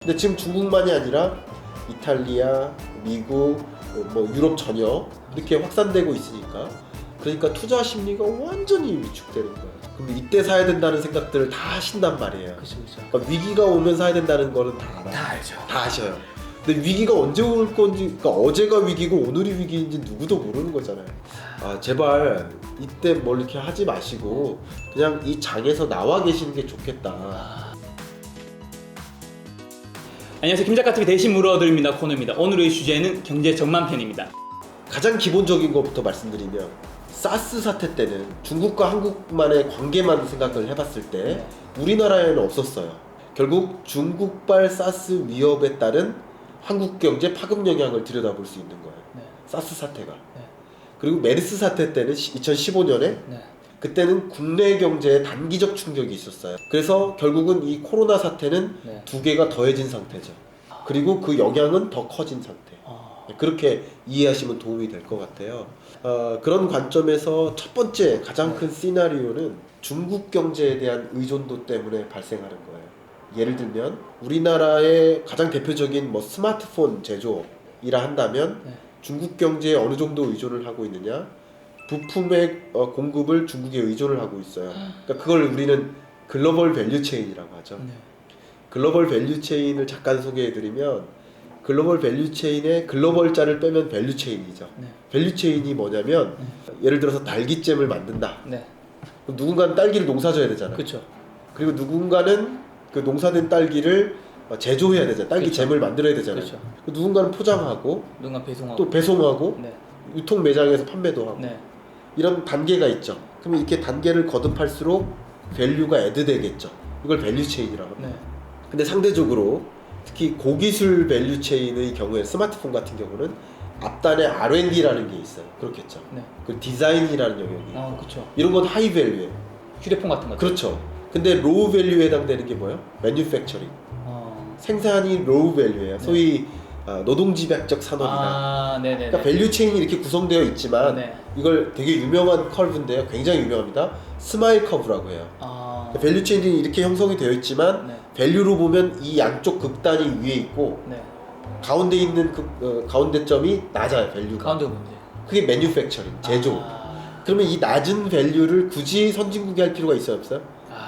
근데 지금 중국만이 아니라 이탈리아, 미국, 뭐 유럽 전역 이렇게 확산되고 있으니까, 그러니까 투자 심리가 완전히 위축되는 거예요. 그럼 이때 사야 된다는 생각들을 다 하신단 말이에요. 그렇죠. 그러니까 위기가 오면 사야 된다는 거는 다 알아요. 다 알죠. 다 아셔요. 근데 위기가 언제 올 건지, 그러니까 어제가 위기고 오늘이 위기인지 누구도 모르는 거잖아요. 아, 제발 이때 뭘 이렇게 하지 마시고 그냥 이 장에서 나와 계시는 게 좋겠다. 안녕하세요. 김작가TV 대신 물어드립니다 코너입니다. 오늘의 주제는 경제 전망편입니다. 가장 기본적인 것부터 말씀드리면, 사스 사태 때는 중국과 한국만의 관계만 생각을 해봤을 때 우리나라에는 없었어요. 결국 중국발 사스 위협에 따른 한국 경제 파급 영향을 들여다볼 수 있는 거예요. 사스 사태가. 그리고 메르스 사태 때는 2015년에 그때는 국내 경제에 단기적 충격이 있었어요. 그래서 결국은 이 코로나 사태는 두 개가 더해진 상태죠. 그리고 그 영향은 더 커진 상태. 그렇게 이해하시면 도움이 될 것 같아요. 그런 관점에서 첫 번째 가장 큰 시나리오는 중국 경제에 대한 의존도 때문에 발생하는 거예요. 예를 들면 우리나라의 가장 대표적인 뭐 스마트폰 제조업이라 한다면 중국 경제에 어느 정도 의존을 하고 있느냐? 부품의 공급을 중국에 의존을 하고 있어요. 그러니까 그걸 우리는 글로벌 밸류 체인이라고 하죠. 글로벌 밸류 체인을 잠깐 소개해드리면, 글로벌 밸류 체인에 글로벌 자를 빼면 밸류 체인이죠. 밸류 체인이 뭐냐면 예를 들어서 딸기잼을 만든다. 그럼 누군가는 딸기를 농사져야 되잖아요. 그렇죠. 그리고 누군가는 그 농사된 딸기를 제조해야 되잖아요. 딸기잼을 만들어야 되잖아요. 그쵸. 누군가는 포장하고 누군가 배송하고 또 배송하고 네. 유통 매장에서 판매도 하고 네. 이런 단계가 있죠. 그러면 이렇게 단계를 거듭할수록 밸류가 애드되겠죠. 이걸 밸류 체인이라고 합니다. 근데 상대적으로 특히 고기술 밸류 체인의 경우에 스마트폰 같은 경우는 앞단에 R&D라는 게 있어요. 그렇겠죠. 그 디자인이라는 영역이. 그렇죠. 이런 건 하이 밸류예요. 휴대폰 같은 거. 그렇죠. 근데 로우 밸류에 해당되는 게 뭐예요? 매뉴팩처링. 생산이 로우 밸류예요. 소위 노동집약적 산업이다. 그러니까 밸류 체인이 이렇게 구성되어 있지만 이걸 되게 유명한 커브인데요. 굉장히 유명합니다. 스마일 커브라고 해요. 그러니까 밸류 체인이 이렇게 형성이 되어 있지만 밸류로 보면 이 양쪽 극단이 위에 있고 가운데 있는 가운데점이 낮아요. 밸류가. 가운데가 뭔데? 그게 매뉴팩처링, 제조. 그러면 이 낮은 밸류를 굳이 선진국이 할 필요가 있어요, 없어요?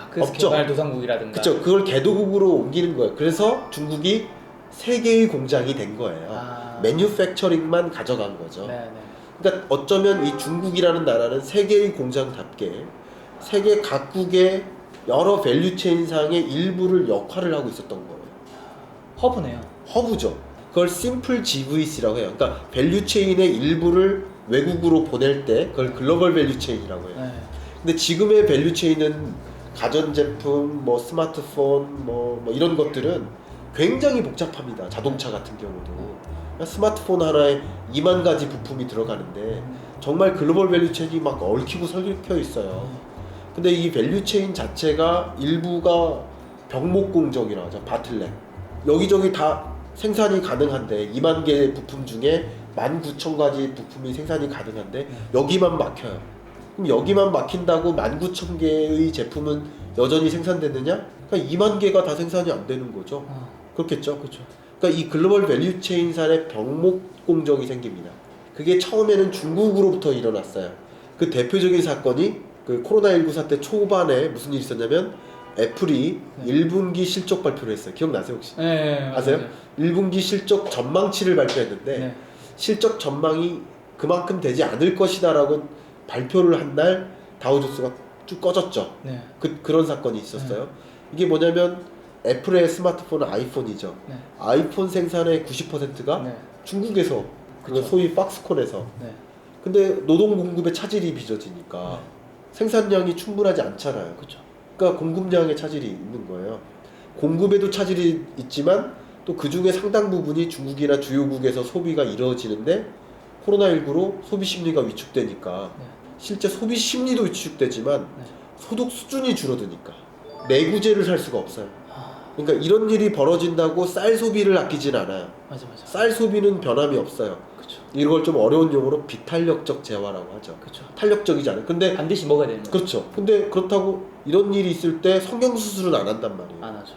그래서 없죠. 개발도상국이라든가. 그렇죠. 그걸 개도국으로 옮기는 거예요. 그래서 중국이 세 개의 공장이 된 거예요. 매뉴팩처링만 가져간 거죠. 그러니까 어쩌면 이 중국이라는 나라는 세 개의 공장답게 세계 각국의 여러 밸류체인상의 일부를 역할을 하고 있었던 거예요. 허브네요. 허브죠. 그걸 심플 GVC라고 해요. 그러니까 밸류체인의 일부를 외국으로 보낼 때 그걸 글로벌 밸류체인이라고 해요. 근데 지금의 밸류체인은 가전제품, 뭐 스마트폰, 뭐 이런 것들은 굉장히 복잡합니다. 자동차 같은 경우도 스마트폰 하나에 2만 가지 부품이 들어가는데 정말 글로벌 밸류체인이 막 얽히고 설켜 있어요. 근데 이 밸류체인 자체가 일부가 병목공정이라고 하죠. 바틀넥. 여기저기 다 생산이 가능한데 2만 개의 부품 중에 19,000가지 부품이 생산이 가능한데 여기만 막혀요. 그럼 여기만 막힌다고 19,000개의 제품은 여전히 생산되느냐? 그러니까 2만 개가 다 생산이 안 되는 거죠. 그렇겠죠. 그렇죠. 그러니까 이 글로벌 밸류체인산의 병목 공정이 생깁니다. 그게 처음에는 중국으로부터 일어났어요. 그 대표적인 사건이 그 코로나19 사태 초반에 무슨 일이 있었냐면 애플이 1분기 실적 발표를 했어요. 기억나세요 혹시? 아세요? 1분기 실적 전망치를 발표했는데 실적 전망이 그만큼 되지 않을 것이다 라고 발표를 한 날 다우존스가 쭉 꺼졌죠. 그런 사건이 있었어요. 이게 뭐냐면 애플의 스마트폰은 아이폰이죠. 아이폰 생산의 90%가 중국에서, 그건 소위 박스콘에서. 근데 노동 공급에 차질이 빚어지니까 생산량이 충분하지 않잖아요. 그러니까 공급량에 차질이 있는 거예요. 공급에도 차질이 있지만 또 그 중에 상당 부분이 중국이나 주요국에서 소비가 이루어지는데 코로나19로 소비 심리가 위축되니까 실제 소비 심리도 위축되지만 소득 수준이 줄어드니까 내구재를 살 수가 없어요. 그러니까 이런 일이 벌어진다고 쌀 소비를 아끼진 않아요. 쌀 소비는 변함이 없어요. 이걸 좀 어려운 용어로 비탄력적 재화라고 하죠. 탄력적이지 않아요. 근데 반드시 먹어야 되는 거죠. 그렇죠. 근데 그렇다고 이런 일이 있을 때 성형수술은 안 한단 말이에요. 안 하죠.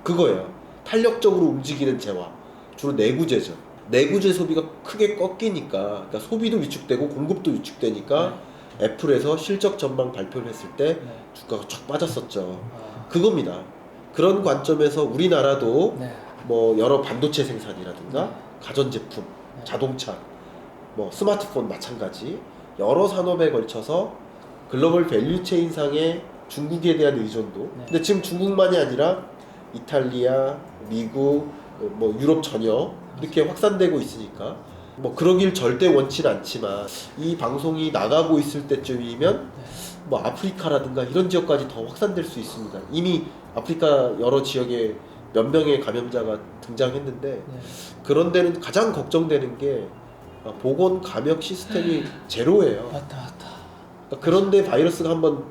그거예요. 탄력적으로 움직이는 재화, 주로 내구재죠. 내구재 소비가 크게 꺾이니까, 그러니까 소비도 위축되고 공급도 위축되니까 애플에서 실적 전망 발표를 했을 때 주가가 쫙 빠졌었죠. 그겁니다. 그런 관점에서 우리나라도 뭐 여러 반도체 생산이라든가 가전제품, 자동차, 뭐 스마트폰 마찬가지 여러 산업에 걸쳐서 글로벌 밸류체인상의 중국에 대한 의존도. 근데 지금 중국만이 아니라 이탈리아, 미국, 뭐 유럽 전역 이렇게 확산되고 있으니까 뭐 그러길 절대 원치는 않지만 이 방송이 나가고 있을 때쯤이면 뭐 아프리카라든가 이런 지역까지 더 확산될 수 있습니다. 이미 아프리카 여러 지역에 몇 명의 감염자가 등장했는데 그런 데는 가장 걱정되는 게 보건 감염 시스템이 제로예요. 맞다. 그러니까 그런데 바이러스가 한번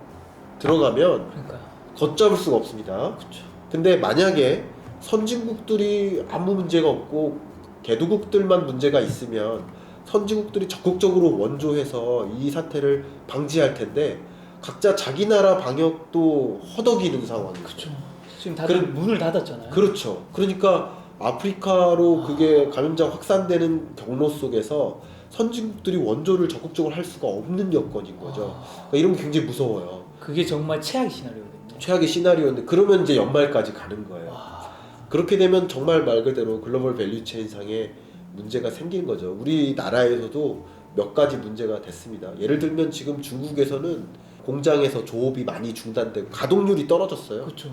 들어가면 그러니까요. 걷잡을 수가 없습니다. 그렇죠. 근데 만약에 선진국들이 아무 문제가 없고 개도국들만 문제가 있으면 선진국들이 적극적으로 원조해서 이 사태를 방지할 텐데 각자 자기 나라 방역도 허덕이는 상황이죠. 그렇죠. 지금 다들 문을 닫았잖아요. 그렇죠. 그러니까 아프리카로 그게 감염자 확산되는 경로 속에서 선진국들이 원조를 적극적으로 할 수가 없는 여건인 거죠. 그러니까 이런 게 굉장히 무서워요. 그게 정말 최악의 시나리오거든요. 최악의 시나리오인데 그러면 이제 연말까지 가는 거예요. 그렇게 되면 정말 말 그대로 글로벌 밸류체인상에 문제가 생긴 거죠. 우리나라에서도 몇 가지 문제가 됐습니다. 예를 들면 지금 중국에서는 공장에서 조업이 많이 중단되고 가동률이 떨어졌어요. 그렇죠.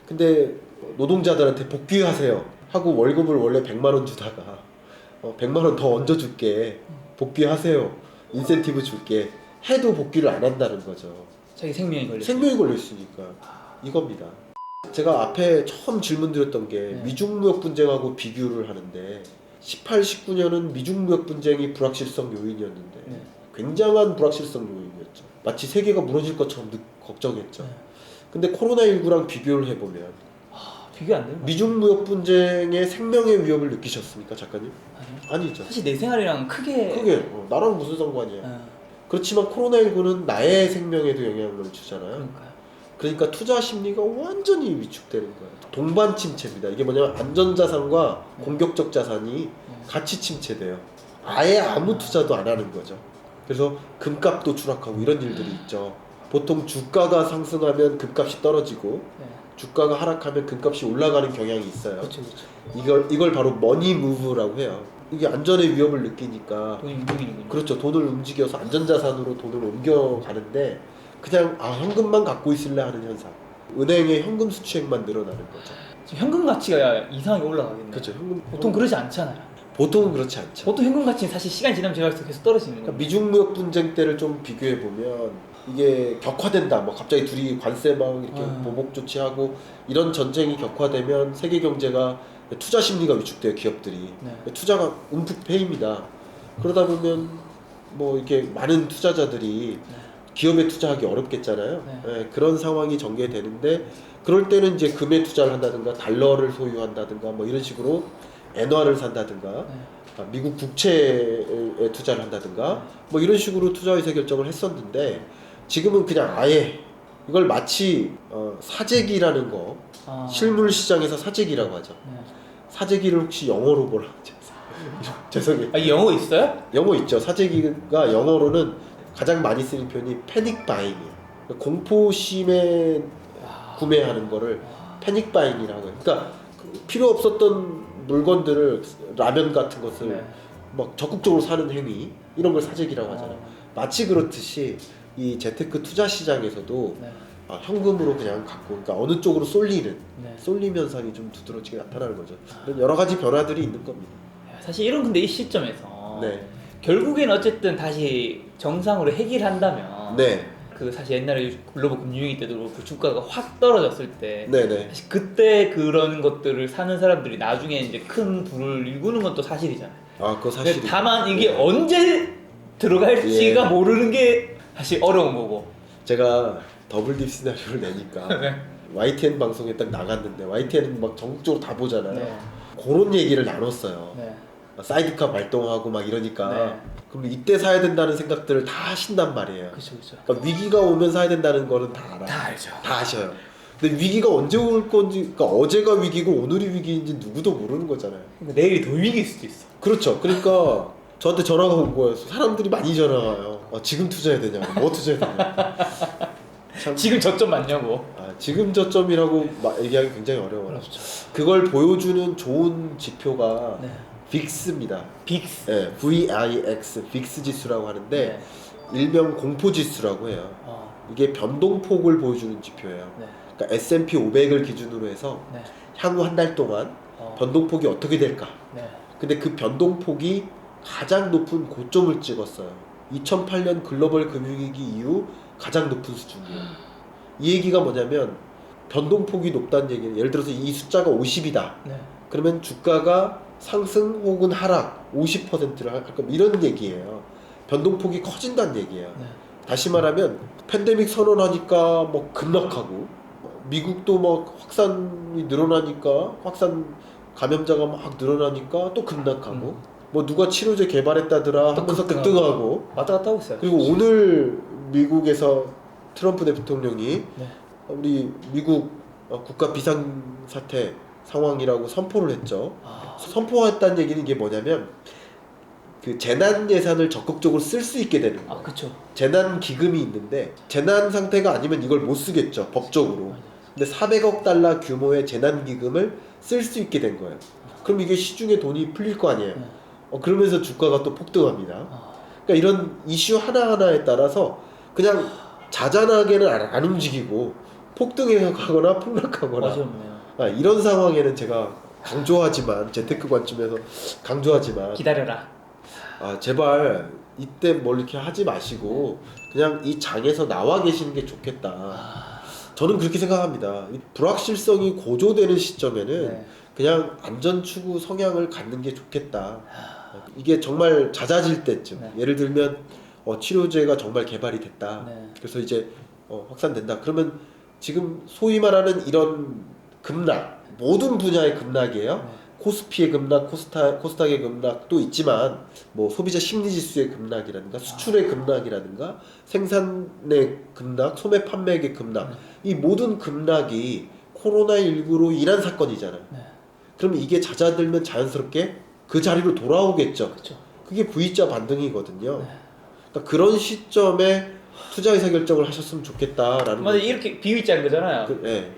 근데 노동자들한테 복귀하세요 하고 월급을 원래 100만 원 주다가 100만 원 더 얹어줄게, 복귀하세요, 인센티브 줄게 해도 복귀를 안 한다는 거죠. 자기 생명이 걸려. 생명이 걸려있으니까 이겁니다. 제가 앞에 처음 질문 드렸던 게 미중무역 분쟁하고 비교를 하는데 18, 19년은 미중무역 분쟁이 불확실성 요인이었는데 굉장한 불확실성 요인이었죠. 마치 세계가 무너질 것처럼 걱정했죠. 근데 코로나19랑 비교를 해보면 비교 안 돼요? 미중무역 분쟁의 생명의 위협을 느끼셨습니까, 작가님? 아니죠. 사실 내 생활이랑 크게 나랑 무슨 상관이야. 네. 그렇지만 코로나19는 나의 생명에도 영향을 주잖아요. 그러니까요. 그러니까 투자 심리가 완전히 위축되는 거예요. 동반 침체입니다. 이게 뭐냐면 안전자산과 공격적 자산이 같이 침체돼요. 아예 아무 투자도 안 하는 거죠. 그래서 금값도 추락하고 이런 일들이 있죠. 보통 주가가 상승하면 금값이 떨어지고 주가가 하락하면 금값이 올라가는 경향이 있어요. 그렇죠. 이걸 바로 머니 무브라고 해요. 이게 안전의 위협을 느끼니까 돈이 움직이는군요. 그렇죠. 돈을 움직여서 안전자산으로 돈을 옮겨가는데 그냥 현금만 갖고 있을래 하는 현상. 은행의 현금 수취액만 늘어나는 거죠. 지금 현금 가치가 이상하게 올라가겠네요. 그렇죠. 현금 보통 그러지 않잖아요. 보통은 그렇지 않죠. 보통 현금 가치는 사실 시간이 지나면 지날수록 계속 떨어지는 거예요. 그러니까 미중무역 분쟁 때를 좀 비교해 보면 이게 격화된다. 뭐 갑자기 둘이 관세 막 이렇게 보복 조치하고 이런 전쟁이 격화되면 세계 경제가 투자 심리가 위축돼요. 기업들이 투자가 움푹 패입니다. 그러다 보면 뭐 이렇게 많은 투자자들이 기업에 투자하기 어렵겠잖아요. 그런 상황이 전개되는데 그럴 때는 이제 금에 투자를 한다든가 달러를 소유한다든가 뭐 이런 식으로 엔화를 산다든가 미국 국채에 투자를 한다든가 뭐 이런 식으로 투자 의사 결정을 했었는데 지금은 그냥 아예 이걸 마치 사재기라는 거 실물 시장에서 사재기라고 하죠. 사재기를 혹시 영어로 뭐라 하죠? 죄송해요. 영어 있어요? 영어 있죠. 사재기가 영어로는 가장 많이 쓰는 표현이 패닉 바잉이에요. 공포심에 구매하는 거를 패닉 바잉이라고 해요. 그러니까 필요 없었던 물건들을 라면 같은 것을 막 적극적으로 사는 행위 이런 걸 사재기라고 하잖아요. 마치 그렇듯이 이 재테크 투자 시장에서도 현금으로 그냥 갖고 그러니까 어느 쪽으로 쏠림 현상이 좀 두드러지게 나타나는 거죠. 이런 여러 가지 변화들이 있는 겁니다. 사실 이런 근데 이 시점에서 결국엔 어쨌든 다시 정상으로 해결한다면 그 사실 옛날에 글로벌 금융위기 때도 그렇고 주가가 확 떨어졌을 때 사실 그때 그런 것들을 사는 사람들이 나중에 이제 큰 부를 일구는 건 또 사실이잖아요. 그거 사실이죠. 다만 이게 언제 들어갈지가 모르는 게 사실 어려운 거고. 제가 더블딥 시나리오를 내니까 YTN 방송에 딱 나갔는데 YTN은 막 전국적으로 다 보잖아요. 그런 얘기를 나눴어요. 사이드카 발동하고 막 이러니까 그럼 이때 사야 된다는 생각들을 다 하신단 말이에요. 그렇죠. 그러니까 위기가 오면 사야 된다는 거는 다 알아요. 다 알죠. 다 아셔요. 근데 위기가 언제 올 건지, 그러니까 어제가 위기고 오늘이 위기인지 누구도 모르는 거잖아요. 그러니까 내일이 더 위기일 수도 있어. 그렇죠. 그러니까 저한테 전화가 온 거예요. 사람들이 많이 전화 와요. 지금 투자해야 되냐고, 뭐 투자해야 되냐고. 참, 지금 저점 맞냐고. 지금 저점이라고 얘기하기 굉장히 어려워요. 그렇죠. 그걸 보여주는 좋은 지표가 네. 빅스입니다. 빅스. 네, VIX, 빅스 지수라고 하는데 네. 일명 공포 지수라고 해요. 이게 변동폭을 보여주는 지표예요. 네. 그러니까 S&P 500을 기준으로 해서 네. 향후 한 달 동안 변동폭이 어떻게 될까? 네. 근데 그 변동폭이 가장 높은 고점을 찍었어요. 2008년 글로벌 금융위기 이후 가장 높은 수준이에요. 이 얘기가 뭐냐면 변동폭이 높다는 얘기는, 예를 들어서 이 숫자가 50이다. 네. 그러면 주가가 상승 혹은 하락 50%를 할 겁니다. 이런 얘기예요. 변동폭이 커진다는 얘기예요. 네. 다시 말하면 팬데믹 선언하니까 뭐 급락하고, 미국도 막 확산이 늘어나니까, 확산 감염자가 막 늘어나니까 또 급락하고, 뭐 누가 치료제 개발했다더라 하면서 급등하고 왔다 갔다 하고 있어요. 그리고 오늘 미국에서 트럼프 대통령이 네. 우리 미국 국가 비상사태 상황이라고 선포를 했죠. 선포했다는 얘기는 이게 뭐냐면 그 재난 예산을 적극적으로 쓸 수 있게 되는 거예요. 그렇죠. 재난 기금이 있는데 재난 상태가 아니면 이걸 못 쓰겠죠, 법적으로. 근데 400억 달러 규모의 재난 기금을 쓸 수 있게 된 거예요. 그럼 이게 시중에 돈이 풀릴 거 아니에요. 그러면서 주가가 또 폭등합니다. 그러니까 이런 이슈 하나하나에 따라서 그냥 자잘하게는 안 움직이고 폭등하거나 폭락하거나 이런 상황에는 제가 강조하지만, 재테크 관점에서 강조하지만, 기다려라. 제발 이때 뭘 이렇게 하지 마시고 그냥 이 장에서 나와 계시는 게 좋겠다. 저는 그렇게 생각합니다. 이 불확실성이 고조되는 시점에는 그냥 안전 추구 성향을 갖는 게 좋겠다. 이게 정말 잦아질 때쯤, 예를 들면 치료제가 정말 개발이 됐다. 그래서 이제 확산된다. 그러면 지금 소위 말하는 이런 급락, 모든 분야의 급락이에요. 코스피의 급락, 코스닥의 급락도 있지만 뭐 소비자 심리지수의 급락이라든가 수출의 급락이라든가 생산의 급락, 소매 판매액의 급락, 이 모든 급락이 코로나19로 인한 사건이잖아요. 그럼 이게 잦아들면 자연스럽게 그 자리로 돌아오겠죠. 그렇죠. 그게 V자 반등이거든요. 그러니까 그런 시점에 투자 의사결정을 하셨으면 좋겠다라는 맞아, 이렇게 비유자인 거잖아요.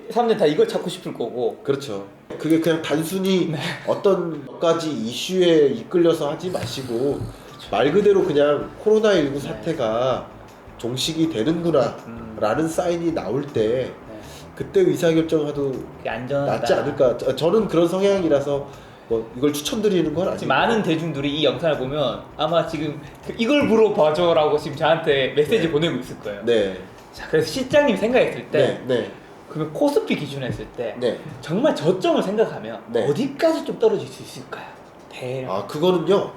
사람들이 다 이걸 찾고 싶을 거고. 그렇죠. 그게 그냥 단순히 어떤 몇 가지 이슈에 이끌려서 하지 마시고 말 그대로 그냥 코로나19 사태가 종식이 되는구나 라는 사인이 나올 때 그때 의사결정하도 낫지 않을까. 저는 그런 성향이라서 뭐 이걸 추천드리는 건 아니고, 많은 대중들이 이 영상을 보면 아마 지금 이걸 물어봐줘라고 지금 저한테 메시지 보내고 있을 거예요. 자, 그래서 실장님이 생각했을 때 그러면 코스피 기준으로 했을 때 정말 저점을 생각하면 어디까지 좀 떨어질 수 있을까요? 대략. 그거는요.